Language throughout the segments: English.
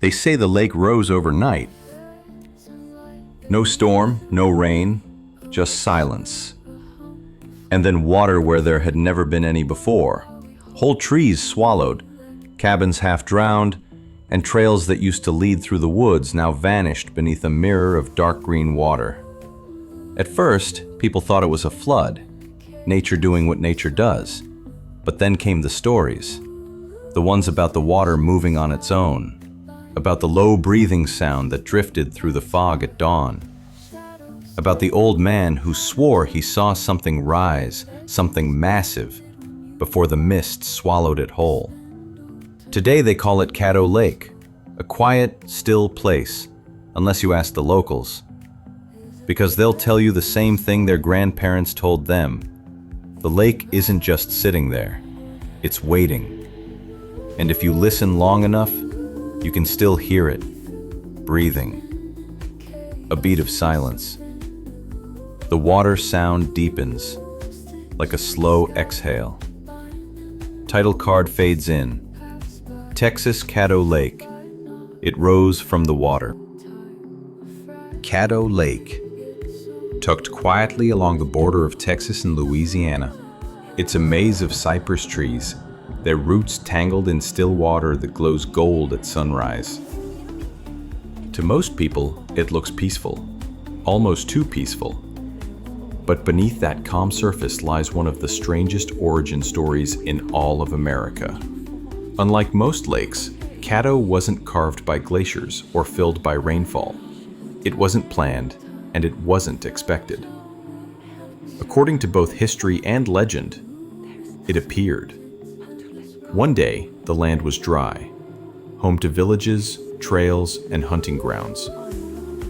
They say the lake rose overnight. No storm, no rain, just silence. And then water where there had never been any before. Whole trees swallowed, cabins half drowned, and trails that used to lead through the woods now vanished beneath a mirror of dark green water. At first, people thought it was a flood, nature doing what nature does. But then came the stories, the ones about the water moving on its own, about the low breathing sound that drifted through the fog at dawn, about the old man who swore he saw something rise, something massive, before the mist swallowed it whole. Today they call it Caddo Lake, a quiet, still place, unless you ask the locals, because they'll tell you the same thing their grandparents told them. The lake isn't just sitting there, it's waiting. And if you listen long enough, you can still hear it, breathing. A beat of silence. The water sound deepens, like a slow exhale. Title card fades in. Texas Caddo Lake. It rose from the water. Caddo Lake. Tucked quietly along the border of Texas and Louisiana. It's a maze of cypress trees, their roots tangled in still water that glows gold at sunrise. To most people, it looks peaceful, almost too peaceful. But beneath that calm surface lies one of the strangest origin stories in all of America. Unlike most lakes, Caddo wasn't carved by glaciers or filled by rainfall. It wasn't planned, and it wasn't expected. According to both history and legend, it appeared. One day, the land was dry, home to villages, trails, and hunting grounds.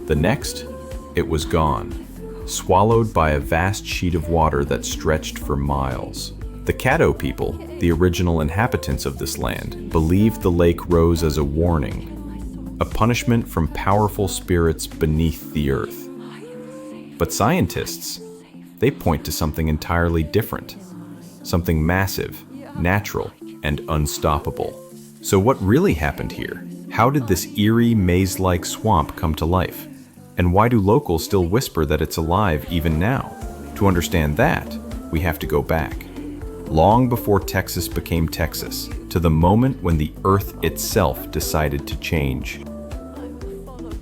The next, it was gone, swallowed by a vast sheet of water that stretched for miles. The Caddo people, the original inhabitants of this land, believed the lake rose as a warning, a punishment from powerful spirits beneath the earth. But scientists, they point to something entirely different, something massive, natural, and unstoppable. So what really happened here? How did this eerie, maze-like swamp come to life? And why do locals still whisper that it's alive even now? To understand that, we have to go back, long before Texas became Texas, to the moment when the earth itself decided to change.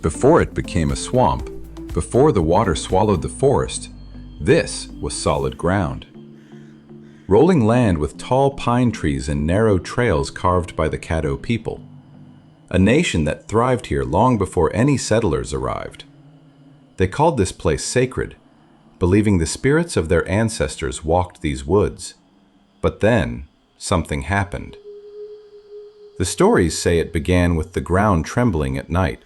Before it became a swamp, before the water swallowed the forest, this was solid ground. Rolling land with tall pine trees and narrow trails carved by the Caddo people. A nation that thrived here long before any settlers arrived. They called this place sacred, believing the spirits of their ancestors walked these woods. But then, something happened. The stories say it began with the ground trembling at night,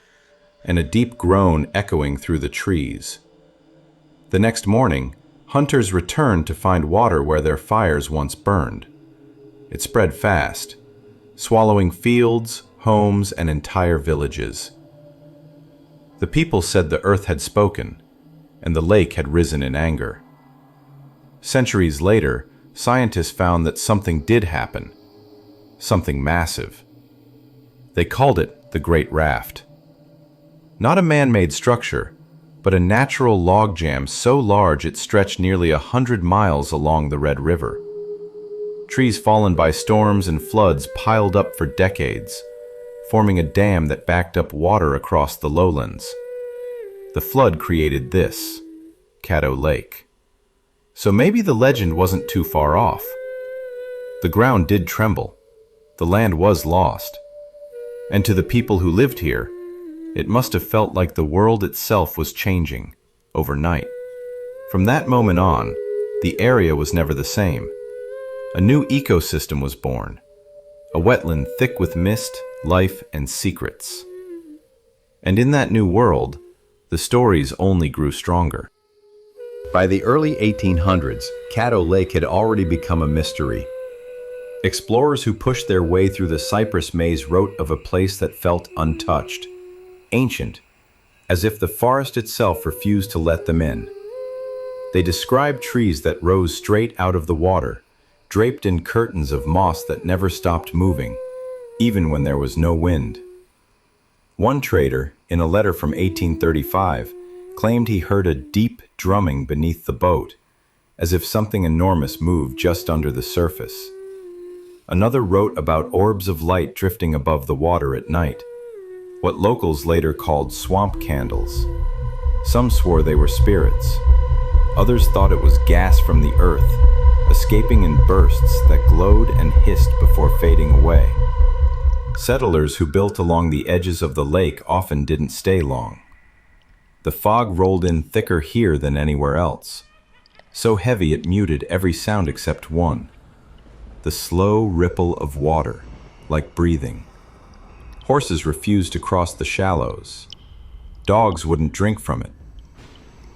and a deep groan echoing through the trees. The next morning, hunters returned to find water where their fires once burned. It spread fast, swallowing fields, homes, and entire villages. The people said the earth had spoken, and the lake had risen in anger. Centuries later, scientists found that something did happen, something massive. They called it the Great Raft. Not a man-made structure, but a natural logjam so large it stretched nearly 100 miles along the Red River. Trees fallen by storms and floods piled up for decades, forming a dam that backed up water across the lowlands. The flood created this, Caddo Lake. So maybe the legend wasn't too far off. The ground did tremble. The land was lost. And to the people who lived here, it must have felt like the world itself was changing overnight. From that moment on, the area was never the same. A new ecosystem was born, a wetland thick with mist, life, and secrets. And in that new world, the stories only grew stronger. By the early 1800s, Caddo Lake had already become a mystery. Explorers who pushed their way through the cypress maze wrote of a place that felt untouched, ancient, as if the forest itself refused to let them in. They described trees that rose straight out of the water, draped in curtains of moss that never stopped moving, even when there was no wind. One trader, in a letter from 1835, claimed he heard a deep drumming beneath the boat, as if something enormous moved just under the surface. Another wrote about orbs of light drifting above the water at night, what locals later called swamp candles. Some swore they were spirits. Others thought it was gas from the earth, escaping in bursts that glowed and hissed before fading away. Settlers who built along the edges of the lake often didn't stay long. The fog rolled in thicker here than anywhere else, so heavy it muted every sound except one: the slow ripple of water, like breathing. Horses refused to cross the shallows. Dogs wouldn't drink from it.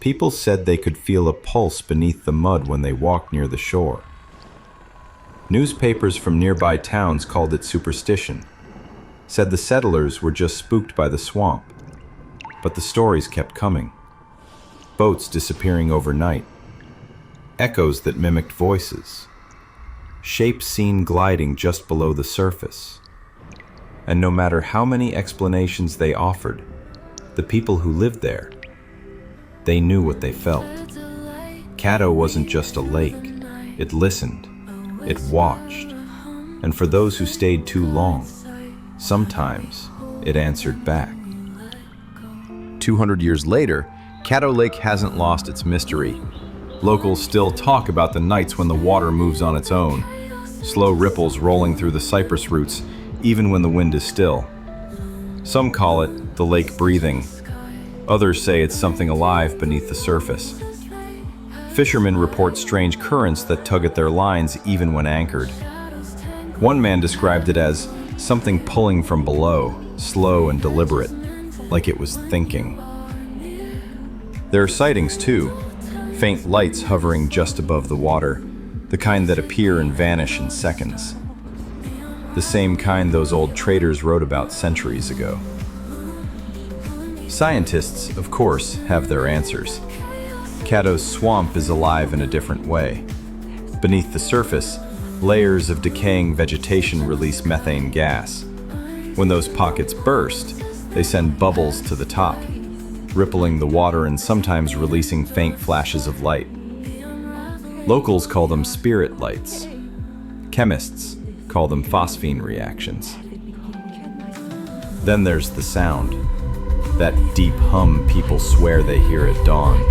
People said they could feel a pulse beneath the mud when they walked near the shore. Newspapers from nearby towns called it superstition, said the settlers were just spooked by the swamp. But the stories kept coming. Boats disappearing overnight, echoes that mimicked voices, shapes seen gliding just below the surface. And no matter how many explanations they offered, the people who lived there, they knew what they felt. Caddo wasn't just a lake. It listened. It watched. And for those who stayed too long, sometimes it answered back. 200 years later, Caddo Lake hasn't lost its mystery. Locals still talk about the nights when the water moves on its own, slow ripples rolling through the cypress roots, even when the wind is still. Some call it the lake breathing. Others say it's something alive beneath the surface. Fishermen report strange currents that tug at their lines even when anchored. One man described it as something pulling from below, slow and deliberate, like it was thinking. There are sightings too, faint lights hovering just above the water, the kind that appear and vanish in seconds. The same kind those old traders wrote about centuries ago. Scientists, of course, have their answers. Caddo's swamp is alive in a different way. Beneath the surface, layers of decaying vegetation release methane gas. When those pockets burst, they send bubbles to the top, rippling the water and sometimes releasing faint flashes of light. Locals call them spirit lights. Chemists call them phosphine reactions. Then there's the sound, that deep hum people swear they hear at dawn.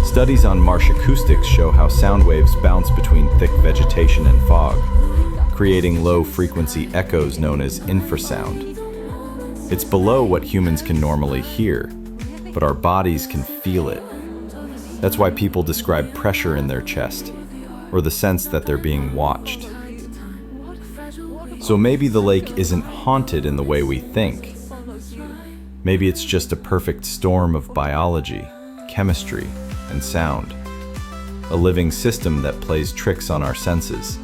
Studies on marsh acoustics show how sound waves bounce between thick vegetation and fog, creating low-frequency echoes known as infrasound. It's below what humans can normally hear, but our bodies can feel it. That's why people describe pressure in their chest, or the sense that they're being watched. So maybe the lake isn't haunted in the way we think. Maybe it's just a perfect storm of biology, chemistry, and sound. A living system that plays tricks on our senses.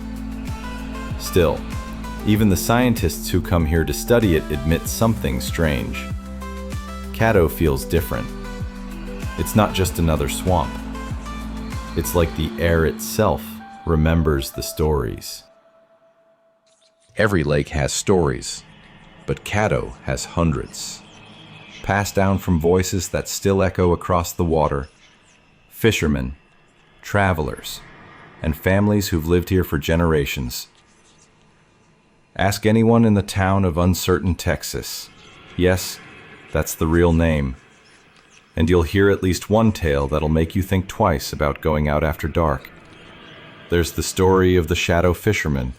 Still, even the scientists who come here to study it admit something strange. Caddo feels different. It's not just another swamp. It's like the air itself remembers the stories. Every lake has stories, but Caddo has hundreds. Passed down from voices that still echo across the water, fishermen, travelers, and families who've lived here for generations. Ask anyone in the town of Uncertain, Texas. Yes, that's the real name. And you'll hear at least one tale that'll make you think twice about going out after dark. There's the story of the shadow fisherman,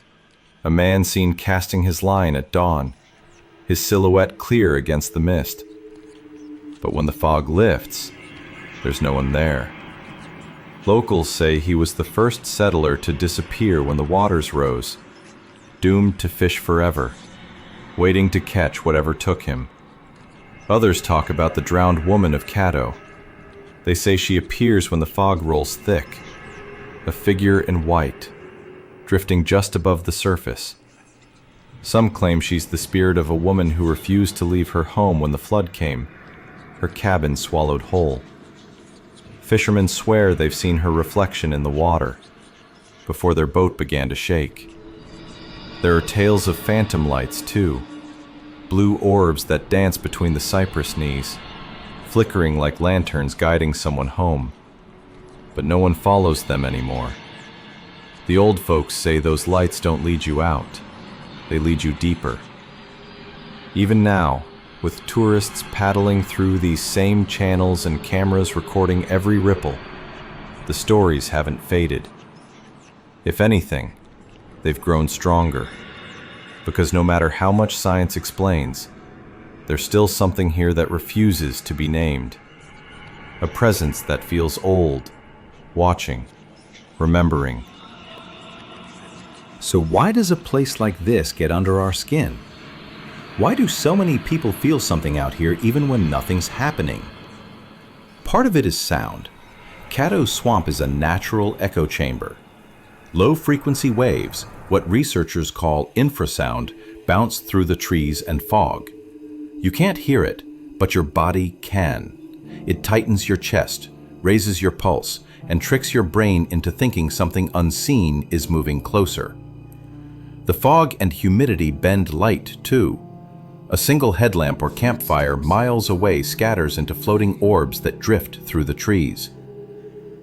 a man seen casting his line at dawn, his silhouette clear against the mist. But when the fog lifts, there's no one there. Locals say he was the first settler to disappear when the waters rose, doomed to fish forever, waiting to catch whatever took him. Others talk about the drowned woman of Caddo. They say she appears when the fog rolls thick, a figure in white, drifting just above the surface. Some claim she's the spirit of a woman who refused to leave her home when the flood came, her cabin swallowed whole. Fishermen swear they've seen her reflection in the water before their boat began to shake. There are tales of phantom lights, too, blue orbs that dance between the cypress knees, flickering like lanterns guiding someone home. But no one follows them anymore. The old folks say those lights don't lead you out, they lead you deeper. Even now, with tourists paddling through these same channels and cameras recording every ripple, the stories haven't faded. If anything, they've grown stronger. Because no matter how much science explains, there's still something here that refuses to be named. A presence that feels old, watching, remembering. So why does a place like this get under our skin? Why do so many people feel something out here even when nothing's happening? Part of it is sound. Caddo Swamp is a natural echo chamber. Low-frequency waves, what researchers call infrasound, bounce through the trees and fog. You can't hear it, but your body can. It tightens your chest, raises your pulse, and tricks your brain into thinking something unseen is moving closer. The fog and humidity bend light, too. A single headlamp or campfire miles away scatters into floating orbs that drift through the trees.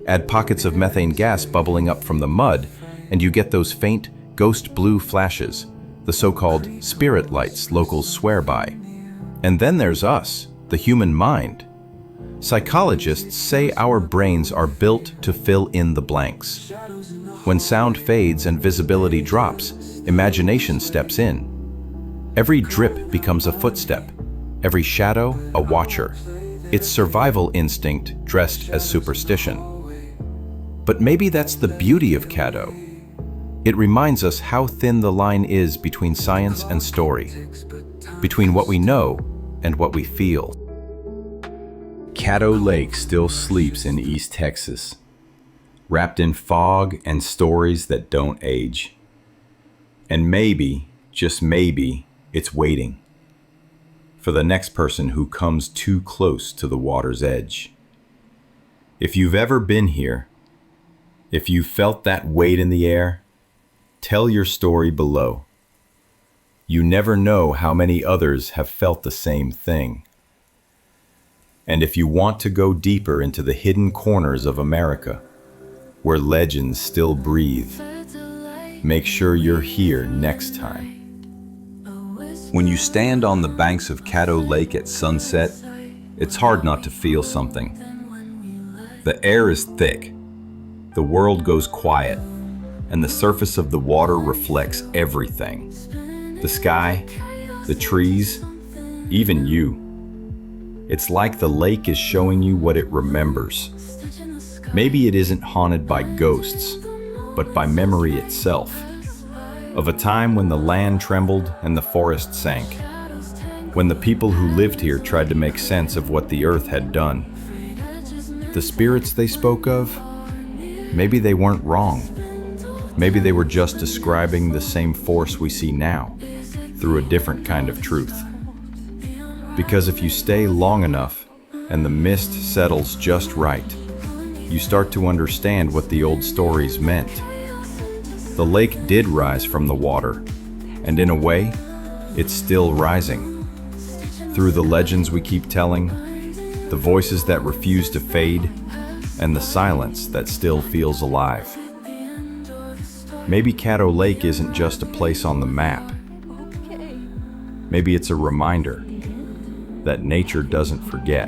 Add pockets of methane gas bubbling up from the mud, and you get those faint, ghost blue flashes, the so-called spirit lights locals swear by. And then there's us, the human mind. Psychologists say our brains are built to fill in the blanks. When sound fades and visibility drops, imagination steps in. Every drip becomes a footstep, every shadow a watcher. It's survival instinct dressed as superstition. But maybe that's the beauty of Caddo. It reminds us how thin the line is between science and story, between what we know and what we feel. Caddo Lake still sleeps in East Texas, wrapped in fog and stories that don't age. And maybe, just maybe, it's waiting for the next person who comes too close to the water's edge. If you've ever been here, if you felt that weight in the air, tell your story below. You never know how many others have felt the same thing. And if you want to go deeper into the hidden corners of America, where legends still breathe, make sure you're here next time. When you stand on the banks of Caddo Lake at sunset, it's hard not to feel something. The air is thick, the world goes quiet, and the surface of the water reflects everything. The sky, the trees, even you. It's like the lake is showing you what it remembers. Maybe it isn't haunted by ghosts, but by memory itself. Of a time when the land trembled and the forest sank. When the people who lived here tried to make sense of what the earth had done. The spirits they spoke of, maybe they weren't wrong. Maybe they were just describing the same force we see now, through a different kind of truth. Because if you stay long enough, and the mist settles just right, you start to understand what the old stories meant. The lake did rise from the water, and in a way, it's still rising. Through the legends we keep telling, the voices that refuse to fade, and the silence that still feels alive. Maybe Caddo Lake isn't just a place on the map. Maybe it's a reminder that nature doesn't forget.